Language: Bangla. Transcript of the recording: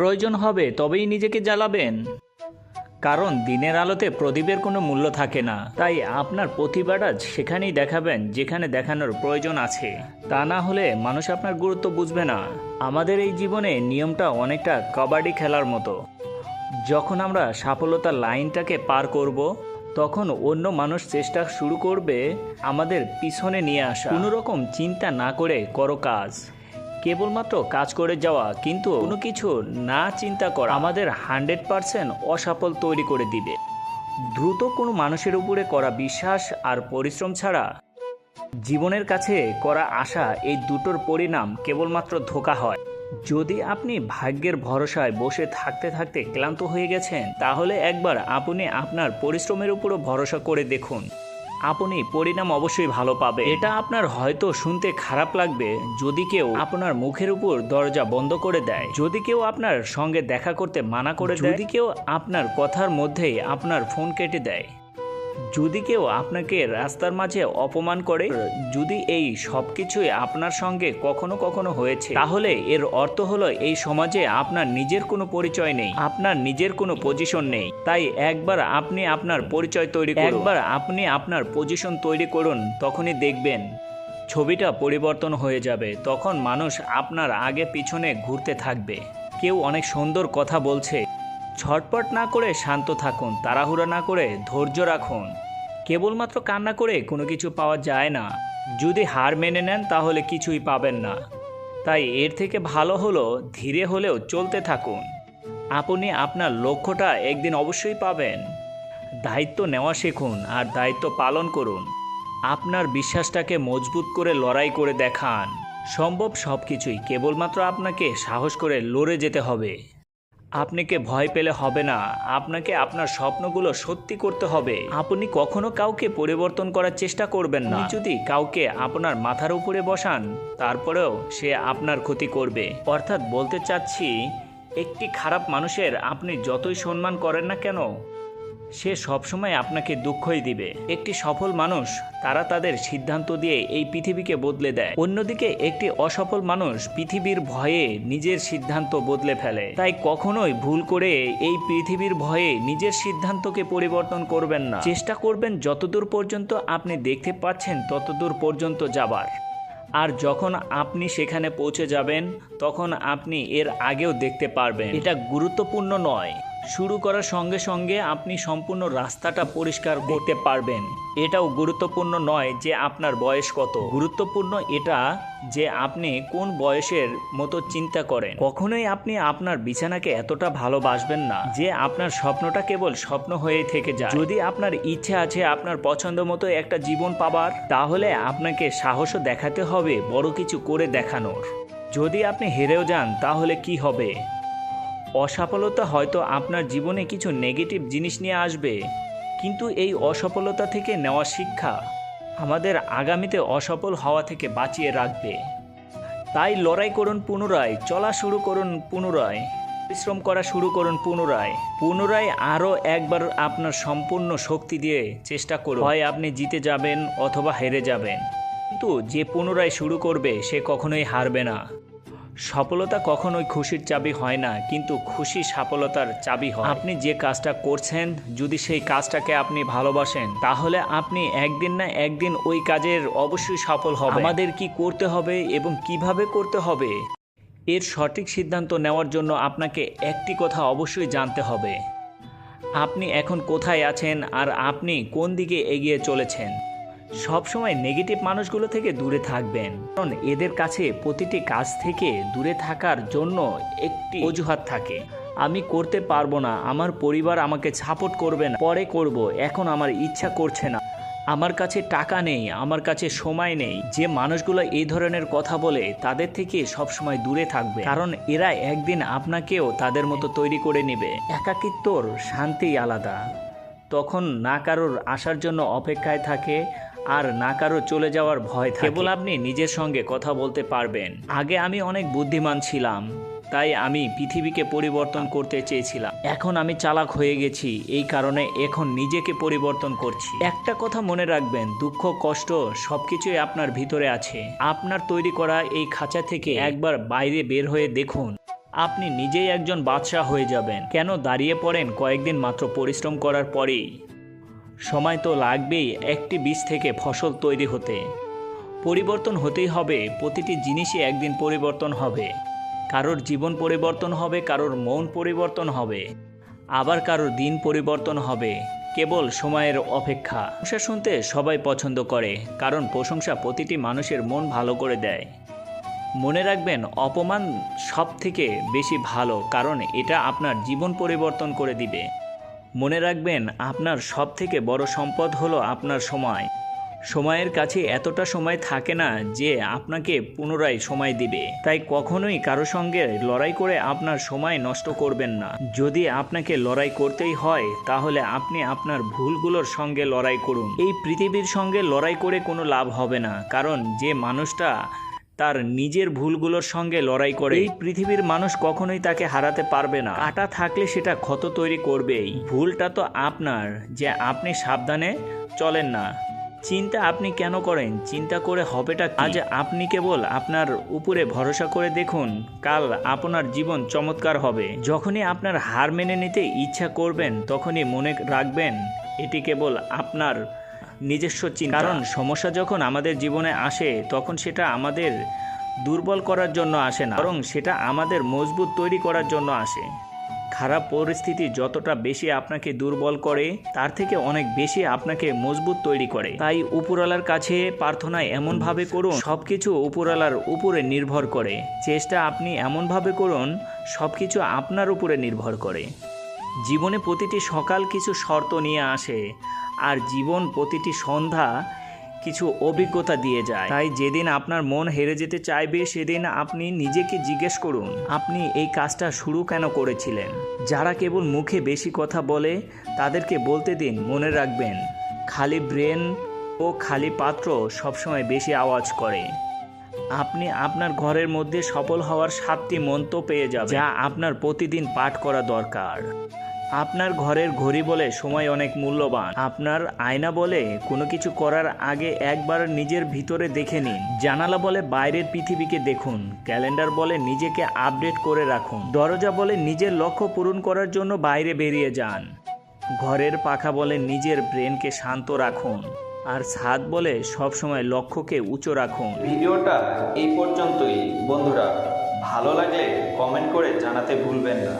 প্রয়োজন হবে তবেই নিজেকে জ্বালাবেন, কারণ দিনের আলোতে প্রদীপের কোনো মূল্য থাকে না। তাই আপনার প্রতিভাটা সেখানেই দেখাবেন যেখানে দেখানোর প্রয়োজন আছে, তা না হলে মানুষ আপনার গুরুত্ব বুঝবে না। আমাদের এই জীবনে নিয়মটা অনেকটা কাবাডি খেলার মতো। যখন আমরা সফলতার লাইনটাকে পার করব, তখন অন্য মানুষ চেষ্টা শুরু করবে আমাদের পিছনে নিয়ে আসা। কোনো রকম চিন্তা না করে করো কাজ, কেবলমাত্র কাজ করে যাওয়া, কিন্তু কোনো কিছু না চিন্তা করা আমাদের 100% অসফল তৈরি করে দিবে। দ্রুত কোনো মানুষের উপরে করা বিশ্বাস আর পরিশ্রম ছাড়া জীবনের কাছে করা আশা, এই দুটোর পরিণাম কেবলমাত্র ধোঁকা হয়। যদি আপনি ভাগ্যের ভরসায় বসে থাকতে থাকতে ক্লান্ত হয়ে গেছেন, তাহলে একবার আপনি আপনার পরিশ্রমের উপরও ভরসা করে দেখুন, আপনি পরিণাম অবশ্যই ভালো পাবে। এটা আপনার হয়তো শুনতে খারাপ লাগবে যদি কেউ আপনার মুখের উপর দরজা বন্ধ করে দেয়, যদি কেউ আপনার সঙ্গে দেখা করতে মানা করে দেয়, যদি কেউ আপনার কথার মধ্যেই আপনার ফোন কেটে দেয়, যদি কেউ আপনাকে রাস্তার মাঝে অপমান করে, যদি এই সব কিছুই আপনার সঙ্গে কখনো কখনো হয়েছে, তাহলে এর অর্থ হলো এই সমাজে আপনার নিজের কোনো পরিচয় নেই, আপনার নিজের কোনো পজিশন নেই। তাই একবার আপনি আপনার পরিচয় তৈরি করুন, একবার আপনি আপনার পজিশন তৈরি করুন, তখনই দেখবেন ছবিটা পরিবর্তন হয়ে যাবে। তখন মানুষ আপনার আগে পিছনে ঘুরতে থাকবে। কেউ অনেক সুন্দর কথা বলছে, ছটপট না করে শান্ত থাকুন, তাড়াহুড়া না করে ধৈর্য রাখুন। কেবলমাত্র কান্না করে কোনো কিছু পাওয়া যায় না। যদি হার মেনে নেন তাহলে কিছুই পাবেন না। তাই এর থেকে ভালো হলো ধীরে হলেও চলতে থাকুন। আপনি আপনার লক্ষ্যটা একদিন অবশ্যই পাবেন। দায়িত্ব নেওয়া শিখুন আর দায়িত্ব পালন করুন। আপনার বিশ্বাসটাকে মজবুত করে লড়াই করে দেখান। সম্ভব সব কিছুই, কেবলমাত্র আপনাকে সাহস করে লড়ে যেতে হবে। আপনাকে ভয় পেলে হবে না, আপনাকে আপনার স্বপ্নগুলো সত্যি করতে হবে। আপনি কখনো কাউকে পরিবর্তন করার চেষ্টা করবেন না। যদি কাউকে আপনার মাথার উপরে বসান, তারপরেও সে আপনার ক্ষতি করবে। অর্থাৎ বলতে চাচ্ছি, একটি খারাপ মানুষের আপনি যতই সম্মান করেন না কেন, সে সবসময় আপনাকে দুঃখই দিবে। একটি সফল মানুষ, তারা তাদের সিদ্ধান্ত দিয়ে এই পৃথিবীকে বদলে দেয়। অন্যদিকে একটি অসফল মানুষ পৃথিবীর ভয়ে নিজের সিদ্ধান্ত বদলে ফেলে। তাই কখনোই ভুল করে এই পৃথিবীর ভয়ে নিজের সিদ্ধান্তকে পরিবর্তন করবেন না। চেষ্টা করবেন যতদূর পর্যন্ত আপনি দেখতে পাচ্ছেন ততদূর পর্যন্ত যাবার। আর যখন আপনি সেখানে পৌঁছে যাবেন, তখন আপনি এর আগেও দেখতে পারবেন। এটা গুরুত্বপূর্ণ নয় শুরু করার সঙ্গে সঙ্গে আপনি সম্পূর্ণ রাস্তাটা পরিষ্কার করতে পারবেন। এটাও গুরুত্বপূর্ণ নয় যে আপনার বয়স কত, গুরুত্বপূর্ণ এটা যে আপনি কোন বয়সের মতো চিন্তা করেন। কখনোই আপনি আপনার বিছানাকে এতটা ভালোবাসবেন না যে আপনার স্বপ্নটা কেবল স্বপ্ন হয়ে থেকে যায়। যদি আপনার ইচ্ছে আছে আপনার পছন্দ মতো একটা জীবন পাবার, তাহলে আপনাকে সাহসও দেখাতে হবে বড় কিছু করে দেখানোর। যদি আপনি হেরেও যান তাহলে কি হবে? অসফলতা হয়তো আপনার জীবনে কিছু নেগেটিভ জিনিস নিয়ে আসবে, কিন্তু এই অসফলতা থেকে নেওয়া শিক্ষা আমাদের আগামীতে অসফল হওয়া থেকে বাঁচিয়ে রাখবে। তাই লড়াই করুন পুনরায়, চলা শুরু করুন পুনরায়, পরিশ্রম করা শুরু করুন পুনরায় আরও একবার আপনার সম্পূর্ণ শক্তি দিয়ে চেষ্টা করুন। হয় আপনি জিতে যাবেন অথবা হেরে যাবেন, কিন্তু যে পুনরায় শুরু করবে সে কখনোই হারবে না। সফলতা কখনোই খুশির চাবি হয় না, কিন্তু খুশি সফলতার চাবি হয়। আপনি যে কাজটা করছেন, যদি সেই কাজটাকে আপনি ভালোবাসেন, তাহলে আপনি একদিন না একদিন ওই কাজের অবশ্যই সফল হবেন। আমাদের কি করতে হবে এবং কিভাবে করতে হবে, এর সঠিক সিদ্ধান্ত নেওয়ার জন্য আপনাকে একটি কথা অবশ্যই জানতে হবে। আপনি এখন কোথায় আছেন আর আপনি কোন দিকে এগিয়ে চলেছেন। সবসময় নেগেটিভ মানুষগুলো থেকে দূরে থাকবেন, কারণ এদের কাছে প্রতিটি কাজ থেকে দূরে থাকার জন্য একটি অজুহাত থাকে। আমি করতে পারবো না, আমার পরিবার আমাকে সাপোর্ট করবে না, পরে করব, এখন আমার ইচ্ছা করছে না, আমার কাছে টাকা নেই, আমার কাছে সময় নেই। যে মানুষগুলো এই ধরনের কথা বলে, তাদের থেকে সবসময় দূরে থাকবে, কারণ এরা একদিন আপনাকেও তাদের মতো তৈরি করে নেবে। একাকিত্বর শান্তি আলাদা। তখন না কারোর আসার জন্য অপেক্ষায় থাকে আর না কারো চলে যাওয়ার ভয় থাকে। কেবল আপনি নিজের সঙ্গে কথা বলতে পারবেন। আগে আমি অনেক বুদ্ধিমান ছিলাম, তাই আমি পৃথিবীকে পরিবর্তন করতে চেয়েছিলাম। এখন আমি চালাক হয়ে গেছি, এই কারণে এখন নিজেকে পরিবর্তন করছি। একটা কথা মনে রাখবেন, দুঃখ কষ্ট সবকিছুই আপনার ভিতরে আছে। আপনার তৈরি করা এই খাঁচা থেকে একবার বাইরে বের হয়ে দেখুন, আপনি নিজেই একজন বাদশাহ হয়ে যাবেন। কেন দাঁড়িয়ে পড়েন কয়েকদিন মাত্র পরিশ্রম করার পরেই? সময় তো লাগবেই একটি বীজ থেকে ফসল তৈরি হতে। পরিবর্তন হতেই হবে, প্রতিটি জিনিসই একদিন পরিবর্তন হবে। কারোর জীবন পরিবর্তন হবে, কারোর মন পরিবর্তন হবে, আবার কারোর দিন পরিবর্তন হবে। কেবল সময়ের অপেক্ষা। প্রশংসা শুনতে সবাই পছন্দ করে, কারণ প্রশংসা প্রতিটি মানুষের মন ভালো করে দেয়। মনে রাখবেন, অপমান সব থেকে বেশি ভালো, কারণ এটা আপনার জীবন পরিবর্তন করে দিবে। মনে রাখবেন, আপনার সব থেকে বড় সম্পদ হলো আপনার সময়। সময়ের কাছে এতটা সময় থাকে না যে আপনাকে পুনরায় সময় দিবে। তাই কখনোই কারো সঙ্গে লড়াই করে আপনার সময় নষ্ট করবেন না। যদি আপনাকে লড়াই করতেই হয়, তাহলে আপনি আপনার ভুলগুলোর সঙ্গে লড়াই করুন। এই পৃথিবীর সঙ্গে লড়াই করে কোনো লাভ হবে না, কারণ যে মানুষটা তার নিজের ভুলগুলোর সঙ্গে লড়াই করে, এই পৃথিবীর মানুষ কখনোই তাকে হারাতে পারবে না। কাঁটা থাকলে সেটা ক্ষত তৈরি করবেই। ভুলটা তো আপনার যে আপনি সাবধানে চলেন না। চিন্তা আপনি কেন করেন? চিন্তা করে হবেটা কি? আজ আপনি কেবল আপনার উপরে ভরসা করে দেখুন, কাল আপনার জীবন চমৎকার হবে। যখনই আপনার হার মেনে নিতে ইচ্ছা করবেন, তখনই মনে রাখবেন এটি কেবল আপনার নিজস্ব চিন্তা। কারণ সমস্যা যখন আমাদের জীবনে আসে, তখন সেটা আমাদের দুর্বল করার জন্য আসে না, বরং সেটা আমাদের মজবুত তৈরি করার জন্য আসে। খারাপ পরিস্থিতি যতটা বেশি আপনাকে দুর্বল করে, তার থেকে অনেক বেশি আপনাকে মজবুত তৈরি করে। তাই উপরওয়ালার কাছে প্রার্থনা এমনভাবে করুন, সবকিছু উপরওয়ালার উপরে নির্ভর করে। চেষ্টা আপনি এমনভাবে করুন, সবকিছু আপনার উপরে নির্ভর করে। জীবনে প্রতিটি সকাল কিছু শর্ত নিয়ে আসে, আর জীবন প্রতিটি সন্ধ্যা কিছু অভিজ্ঞতা দিয়ে যায়। তাই যেদিন আপনার মন হেরে যেতে চাইবে, সেদিন আপনি নিজেকে জিজ্ঞেস করুন, আপনি এই কাজটা শুরু কেন করেছিলেন? যারা কেবল মুখে বেশি কথা বলে, তাদেরকে বলতে দিন, মনে রাখবেন, খালি ব্রেন ও খালি পাত্র সবসময় বেশি আওয়াজ করে। আপনি আপনার ঘরের মধ্যে সফল হওয়ার 7টি মন্ত্র পেয়ে যাবেন, যা আপনার প্রতিদিন পাঠ করা দরকার। আপনার ঘরের ঘড়ি বলে সময় অনেক মূল্যবান। আপনার আয়না বলে কোনো কিছু করার আগে একবার নিজের ভিতরে দেখে নিন। জানালা বলে বাইরের পৃথিবীকে দেখুন। ক্যালেন্ডার বলে নিজেকে আপডেট করে রাখুন। দরজা বলে নিজের লক্ষ্য পূরণ করার জন্য বাইরে বেরিয়ে যান। ঘরের পাখা বলে নিজের ব্রেনকে শান্ত রাখুন। আর ছাদ বলে সবসময় লক্ষ্যকে উঁচু রাখুন। ভিডিওটা এই পর্যন্তই বন্ধুরা। ভালো লাগলে কমেন্ট করে জানাতে ভুলবেন না।